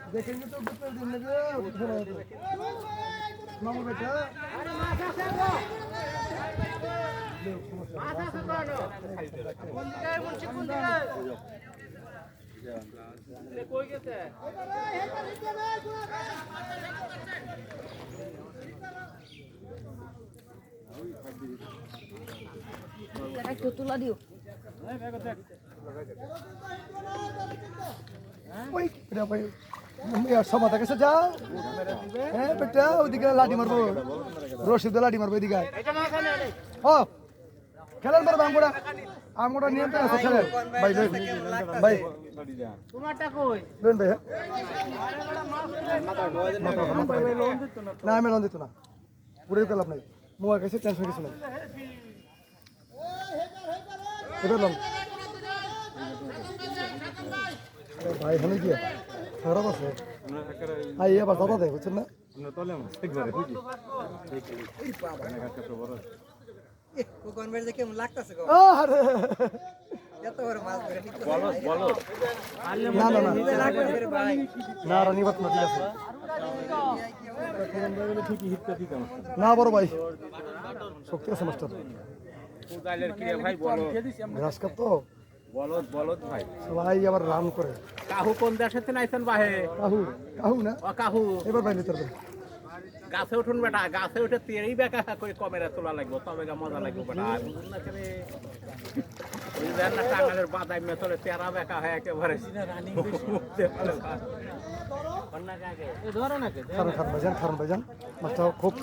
देखेंगे तो कितने दिन लगे मामू बेटा একটু তুলা দিও ওই বেটা ভাই यार समा तक से जा हैं बेटा ओदिके लाठी मारबो रশিদ লাঠি মারবো এদিকে ও খেলেন মারবো আমগোটা নিয়ন্ত্রণ আছে খেলেন ভাই ভাই তোমারটা কই লোন ভাই না আমি লোন দিত না পুরো কলাম নাই মোবাইল কাছে টেনশন কিছু নাই এবার লোন ভাই হলে কি খারাপ আছে আই এবার দাদা দেয় বুঝছেন না না বড় ভাই শক্তি আছে মাস্টার ঘাস কাপ তো বলদ বলদ ভাই সবাই আবার রান করে কাহু কোন দেশে থেকে নাইছেন বাহে কাহু কাহু না ও কাহু এবার ভাই ভিতর গাছে উঠুন বেটা গাছে উঠে তেরেই বেকা করে ক্যামেরা তোলা লাগবে তবে মজা লাগবে বেটা বুঝুন না করে ওই দেন না টাঙ্গালের বাদাই মে তোলে তেরা বেকা হয় একেবারে রানিং খারাপ ভাইজান মাছটা খুব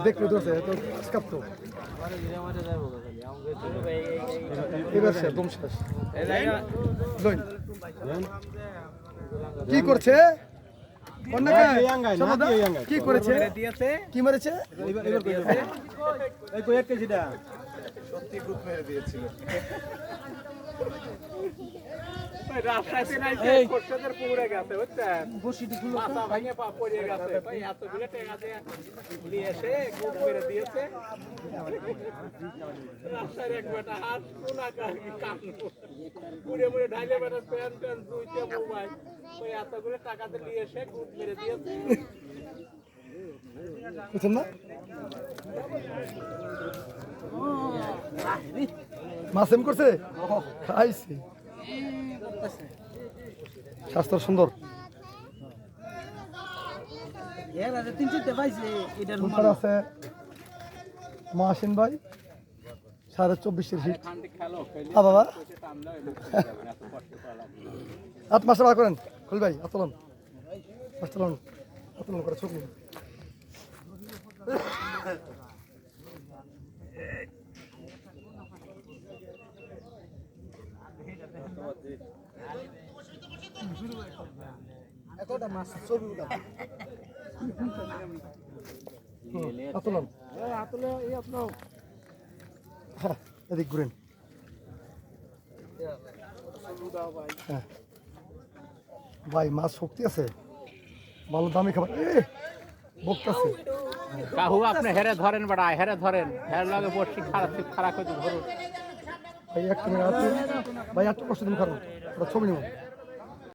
দেখতে দোষে তো স্কাপ তো এবার সে দম শেষ কি করছে কি করেছে কি মেরেছে সত্যি গ্রুপ মেরে দিয়েছিল রাস্তাতে নাই যে কোর্সের পুরে গেছে বুঝছেন বসিটি গুলো পাতা ভাঙে পা পড়ে গেছে ভাই এত গুলো টাকা দিয়ে নিয়ে এসে গ্রুপ মেরে দিয়েছে রাস্তার এক বেটা হাত কোনা কাম পুরে পুরে ঢাইলে বেটা প্যান প্যান দুইটা মোবাইল ওই এত গুলো টাকা দিয়ে নিয়ে এসে গ্রুপ মেরে দিয়েছে বুঝছেন না মাসেম করছে খাইছি স্বাস্থ্য সুন্দর আছে মাসিন ভাই 24.5 হিট বাবা আট মাসে বার করেন খুল ভাই আতলন আতলন আতলন করে ছবি এদিক ঘুরেন ভাই মাছ শক্তি আছে ভালো দামি খাবার বকতাছে কাহু আপনি হেরে ধরেন বেটা হেরে ধরেন হের লগে বসি খারাপ খারাপ করে ধরুন ভাই একটা ভাই এত কষ্ট দিন খারাপ ছবি নেব